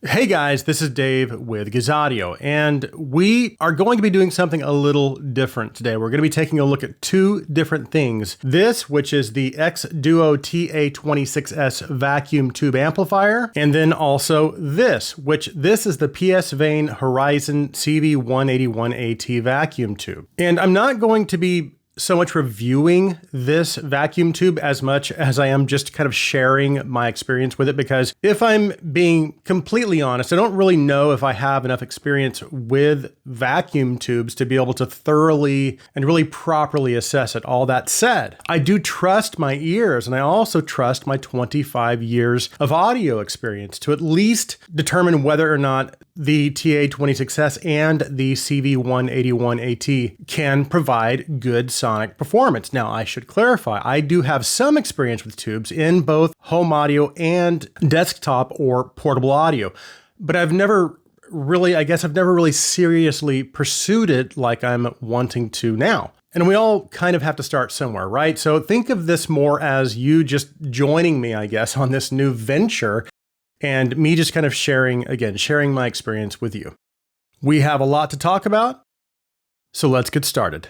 Hey guys, this is Dave with Xduoo, and we are going to be doing something a little different today. We're going to be taking a look at two different things. This, which is the Xduoo Ta-26S vacuum tube amplifier, and then also this is the PS Vane Horizon CV181-AT vacuum tube. And I'm not going to be so much reviewing this vacuum tube as much as I am just kind of sharing my experience with it, because if I'm being completely honest, I don't really know if I have enough experience with vacuum tubes to be able to thoroughly and really properly assess it. All that said, I do trust my ears, and I also trust my 25 years of audio experience to at least determine whether or not the Ta-26S and the CV181-AT can provide good sonic performance. Now, I should clarify, I do have some experience with tubes in both home audio and desktop or portable audio, but I've never really seriously pursued it like I'm wanting to now. And we all kind of have to start somewhere, right? So think of this more as you just joining me, I guess, on this new venture, and me just kind of sharing my experience with you. We have a lot to talk about, so let's get started.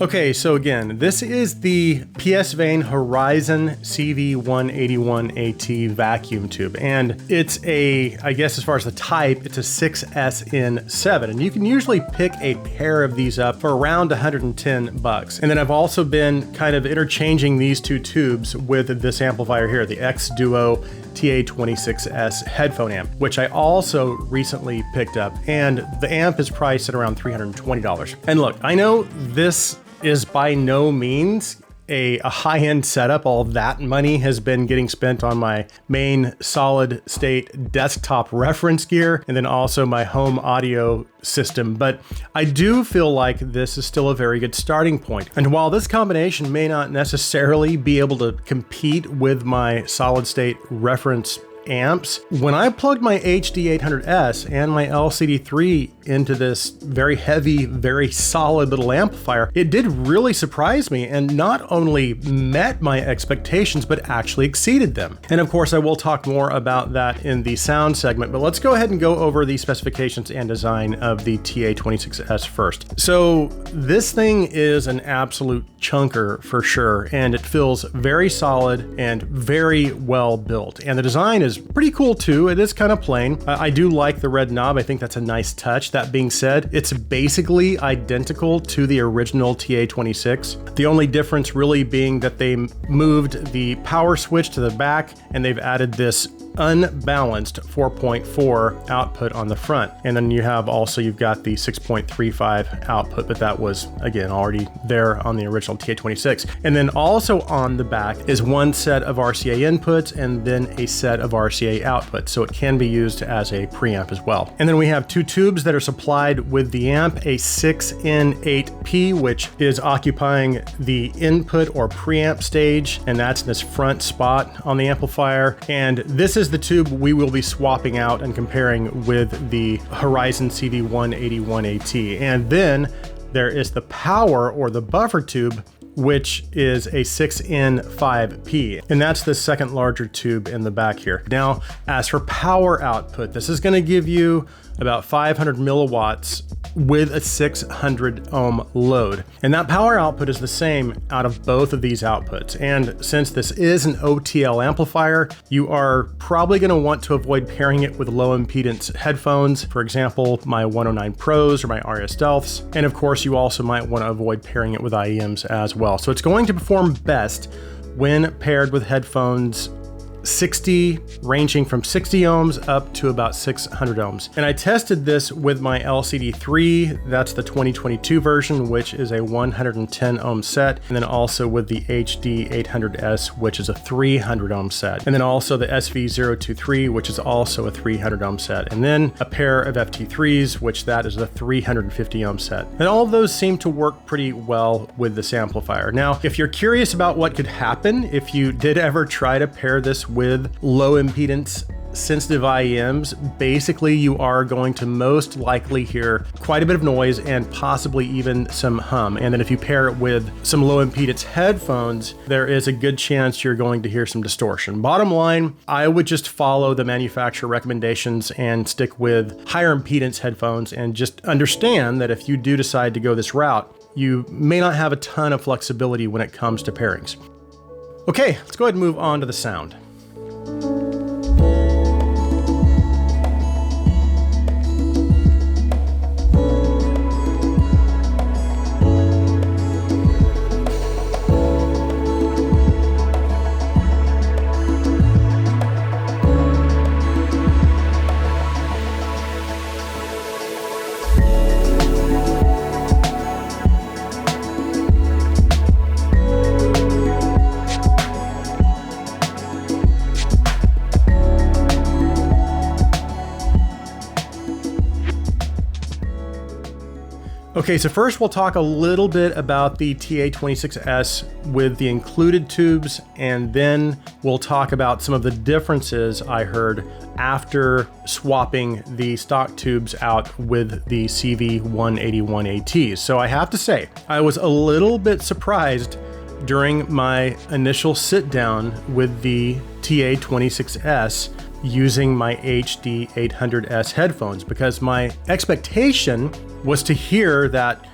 Okay, so again, this is the PS Vane Horizon CV181-AT vacuum tube, and it's I guess as far as the type, it's a 6S-in-7, and you can usually pick a pair of these up for around $110. And then I've also been kind of interchanging these two tubes with this amplifier here, the Xduoo Ta-26S headphone amp, which I also recently picked up, and the amp is priced at around $320. And look, I know this is by no means a high-end setup. All of that money has been getting spent on my main solid state desktop reference gear and then also my home audio system, but I do feel like this is still a very good starting point. And while this combination may not necessarily be able to compete with my solid state reference amps, when I plugged my HD800S and my LCD3 into this very heavy, very solid little amplifier, it did really surprise me and not only met my expectations, but actually exceeded them. And of course, I will talk more about that in the sound segment, but let's go ahead and go over the specifications and design of the Ta-26S first. So this thing is an absolute chunker for sure, and it feels very solid and very well built. And the design is pretty cool too. It is kind of plain. I do like the red knob. I think that's a nice touch. That being said, it's basically identical to the original Ta-26. The only difference really being that they moved the power switch to the back and they've added this unbalanced 4.4 output on the front. And then you've got the 6.35 output, but that was again already there on the original Ta-26. And then also on the back is one set of RCA inputs and then a set of RCA outputs. So it can be used as a preamp as well. And then we have two tubes that are supplied with the amp, a 6N8P, which is occupying the input or preamp stage, and that's in this front spot on the amplifier. And this is the tube we will be swapping out and comparing with the Horizon CV181-AT. And then there is the power or the buffer tube, which is a 6N5P, and that's the second larger tube in the back here. Now, as for power output, this is gonna give you about 500 milliwatts with a 600 ohm load. And that power output is the same out of both of these outputs. And since this is an OTL amplifier, you are probably gonna want to avoid pairing it with low impedance headphones. For example, my 109 Pros or my Aria Stealths. And of course, you also might wanna avoid pairing it with IEMs as well. So it's going to perform best when paired with headphones ranging from 60 ohms up to about 600 ohms. And I tested this with my LCD3, that's the 2022 version, which is a 110 ohm set. And then also with the HD800S, which is a 300 ohm set. And then also the SV023, which is also a 300 ohm set. And then a pair of FT3s, which that is the 350 ohm set. And all of those seem to work pretty well with this amplifier. Now, if you're curious about what could happen if you did ever try to pair this with low impedance sensitive IEMs, basically you are going to most likely hear quite a bit of noise and possibly even some hum. And then if you pair it with some low impedance headphones, there is a good chance you're going to hear some distortion. Bottom line, I would just follow the manufacturer recommendations and stick with higher impedance headphones, and just understand that if you do decide to go this route, you may not have a ton of flexibility when it comes to pairings. Okay, let's go ahead and move on to the sound. Okay, so first we'll talk a little bit about the Ta-26S with the included tubes, and then we'll talk about some of the differences I heard after swapping the stock tubes out with the CV181-AT. So I have to say, I was a little bit surprised during my initial sit down with the Ta-26S using my HD800S headphones, because my expectation was to hear that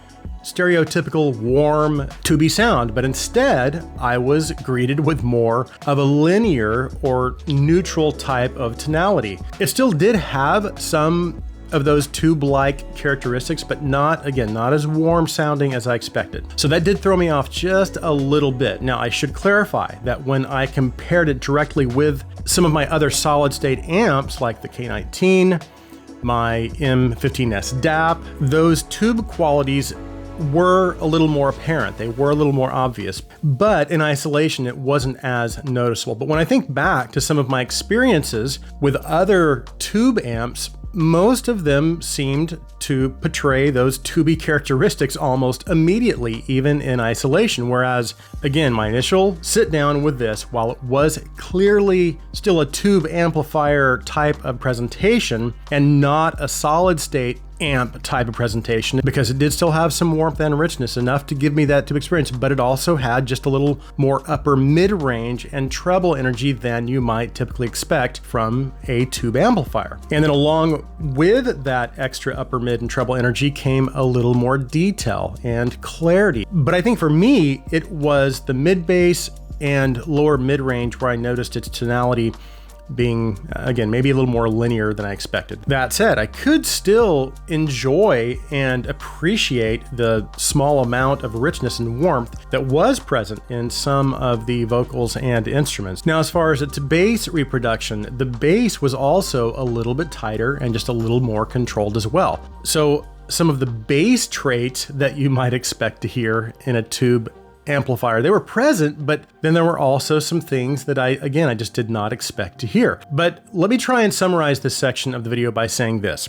stereotypical warm tubey sound, but instead I was greeted with more of a linear or neutral type of tonality. It still did have some of those tube-like characteristics, but not as warm sounding as I expected. So that did throw me off just a little bit. Now I should clarify that when I compared it directly with some of my other solid state amps like the K19, my M15S DAP, those tube qualities were a little more apparent. They were a little more obvious, but in isolation, it wasn't as noticeable. But when I think back to some of my experiences with other tube amps, most of them seemed to portray those tubey characteristics almost immediately, even in isolation. Whereas, again, my initial sit down with this, while it was clearly still a tube amplifier type of presentation and not a solid state amp type of presentation, because it did still have some warmth and richness, enough to give me that tube experience, but it also had just a little more upper mid-range and treble energy than you might typically expect from a tube amplifier. And then along with that extra upper mid and treble energy came a little more detail and clarity. But I think for me, it was the mid bass and lower mid-range where I noticed its tonality being, again, maybe a little more linear than I expected. That said, I could still enjoy and appreciate the small amount of richness and warmth that was present in some of the vocals and instruments. Now, as far as its bass reproduction, the bass was also a little bit tighter and just a little more controlled as well. So some of the bass traits that you might expect to hear in a tube amplifier, they were present, but then there were also some things that I just did not expect to hear. But let me try and summarize this section of the video by saying this.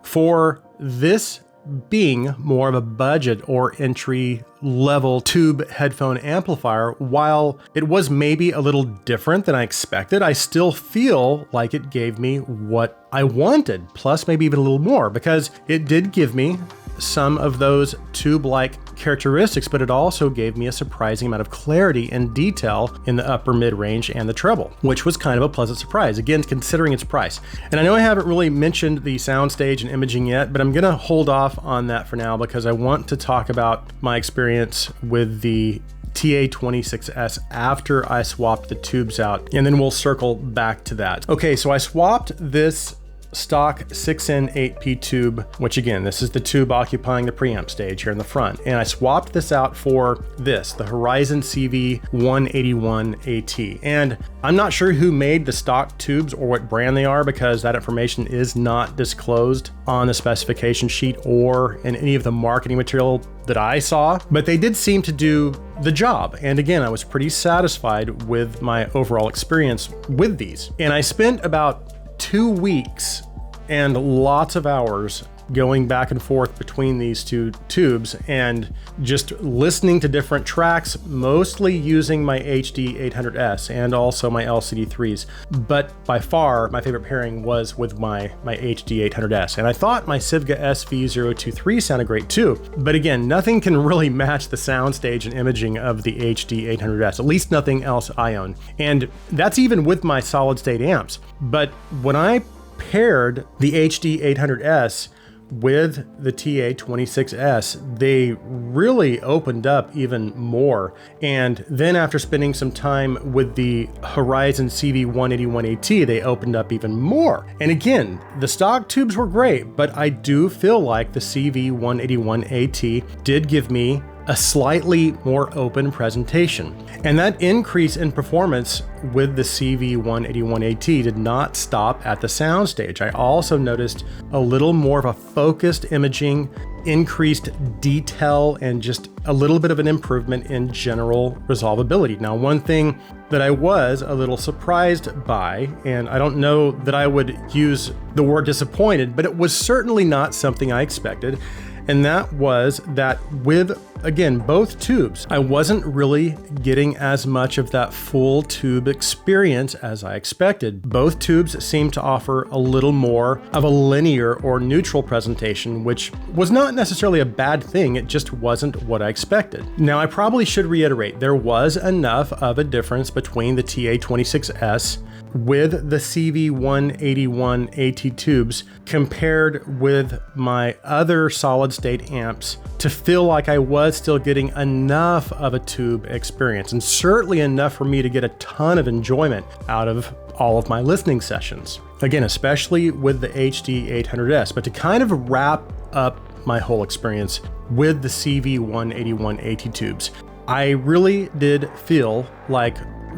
For this being more of a budget or entry level tube headphone amplifier, while it was maybe a little different than I expected, I still feel like it gave me what I wanted, plus maybe even a little more, because it did give me some of those tube-like characteristics, but it also gave me a surprising amount of clarity and detail in the upper mid-range and the treble, which was kind of a pleasant surprise, again, considering its price. And I know I haven't really mentioned the soundstage and imaging yet, but I'm gonna hold off on that for now because I want to talk about my experience with the Ta-26S after I swapped the tubes out, and then we'll circle back to that. Okay, so I swapped this stock 6N8P tube, which again, this is the tube occupying the preamp stage here in the front. And I swapped this out for this, the Horizon CV181-AT. And I'm not sure who made the stock tubes or what brand they are because that information is not disclosed on the specification sheet or in any of the marketing material that I saw, but they did seem to do the job. And again, I was pretty satisfied with my overall experience with these. And I spent about 2 weeks and lots of hours going back and forth between these two tubes and just listening to different tracks, mostly using my HD800S and also my LCD3s. But by far, my favorite pairing was with my HD800S. And I thought my Sivga SV023 sounded great too. But again, nothing can really match the soundstage and imaging of the HD800S, at least nothing else I own. And that's even with my solid state amps. But when I paired the HD800S with the Ta-26S, they really opened up even more. And then after spending some time with the Horizon CV181-AT, they opened up even more. And again, the stock tubes were great, but I do feel like the CV181-AT did give me a slightly more open presentation. And that increase in performance with the CV181-AT did not stop at the soundstage. I also noticed a little more of a focused imaging, increased detail, and just a little bit of an improvement in general resolvability. Now, one thing that I was a little surprised by, and I don't know that I would use the word disappointed, but it was certainly not something I expected. And that was that with, again, both tubes, I wasn't really getting as much of that full tube experience as I expected. Both tubes seemed to offer a little more of a linear or neutral presentation, which was not necessarily a bad thing, it just wasn't what I expected. Now, I probably should reiterate, there was enough of a difference between the Ta-26S with the CV181-AT tubes compared with my other solid state amps to feel like I was still getting enough of a tube experience, and certainly enough for me to get a ton of enjoyment out of all of my listening sessions. Again, especially with the HD800S, but to kind of wrap up my whole experience with the CV181-AT tubes, I really did feel like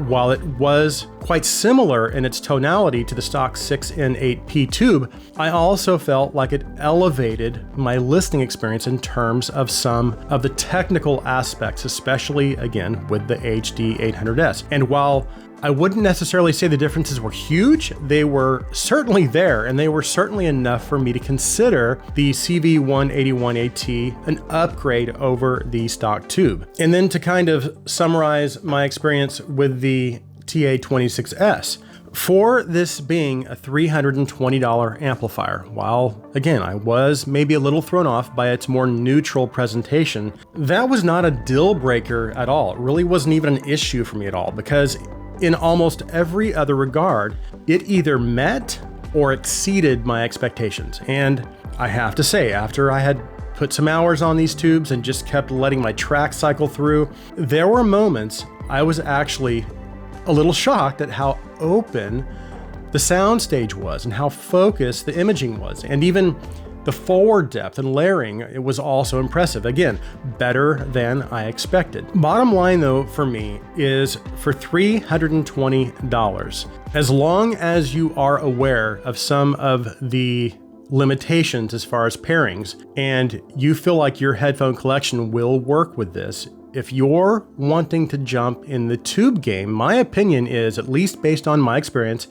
while it was quite similar in its tonality to the stock 6N8P tube, I also felt like it elevated my listening experience in terms of some of the technical aspects, especially again with the HD800S. And while I wouldn't necessarily say the differences were huge, they were certainly there, and they were certainly enough for me to consider the CV181-AT an upgrade over the stock tube. And then to kind of summarize my experience with the Ta-26S, for this being a $320 amplifier, while again, I was maybe a little thrown off by its more neutral presentation, that was not a deal breaker at all. It really wasn't even an issue for me at all, because in almost every other regard, it either met or exceeded my expectations. And I have to say, after I had put some hours on these tubes and just kept letting my track cycle through, there were moments I was actually a little shocked at how open the soundstage was and how focused the imaging was. And even the forward depth and layering, it was also impressive. Again, better than I expected. Bottom line though, for me, is for $320, as long as you are aware of some of the limitations as far as pairings, and you feel like your headphone collection will work with this, if you're wanting to jump in the tube game, my opinion is, at least based on my experience,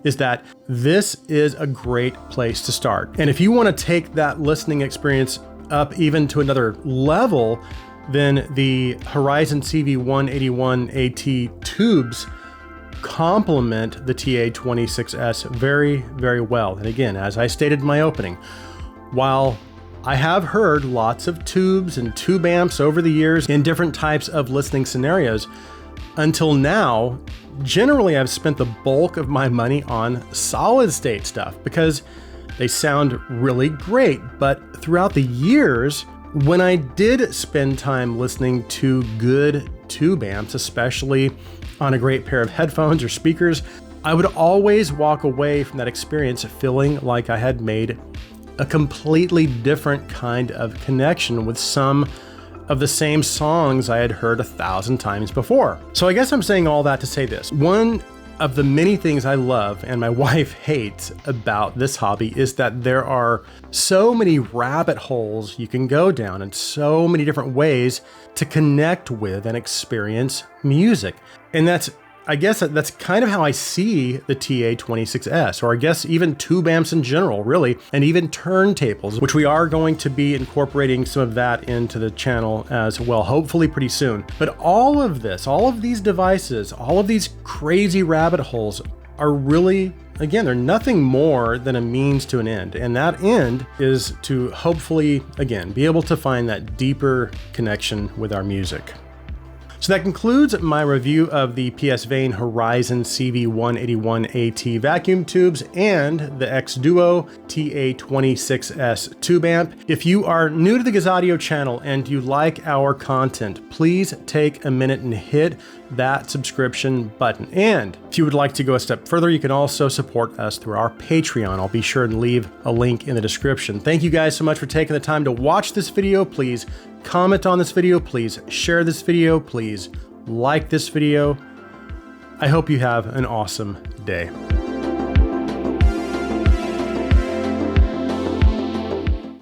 is that this is a great place to start. And if you want to take that listening experience up even to another level, then the Horizon CV181-AT tubes complement the Ta-26S very, very well. And again, as I stated in my opening, while I have heard lots of tubes and tube amps over the years in different types of listening scenarios. Until now, generally I've spent the bulk of my money on solid state stuff because they sound really great. But throughout the years, when I did spend time listening to good tube amps, especially on a great pair of headphones or speakers, I would always walk away from that experience feeling like I had made a completely different kind of connection with some of the same songs I had heard 1,000 times before. So I guess I'm saying all that to say this. One of the many things I love and my wife hates about this hobby is that there are so many rabbit holes you can go down and so many different ways to connect with and experience music. And I guess that's kind of how I see the TA-26S, or I guess even tube amps in general, really, and even turntables, which we are going to be incorporating some of that into the channel as well, hopefully pretty soon. But all of this, all of these devices, all of these crazy rabbit holes are really, again, they're nothing more than a means to an end. And that end is to hopefully, again, be able to find that deeper connection with our music. So that concludes my review of the PS Vane Horizon CV181-AT vacuum tubes and the Xduoo Ta-26S tube amp. If you are new to the Xaudio channel and you like our content, please take a minute and hit that subscription button. And if you would like to go a step further, you can also support us through our Patreon. I'll be sure and leave a link in the description. Thank you guys so much for taking the time to watch this video. Please comment on this video, please share this video, please like this video. I hope you have an awesome day.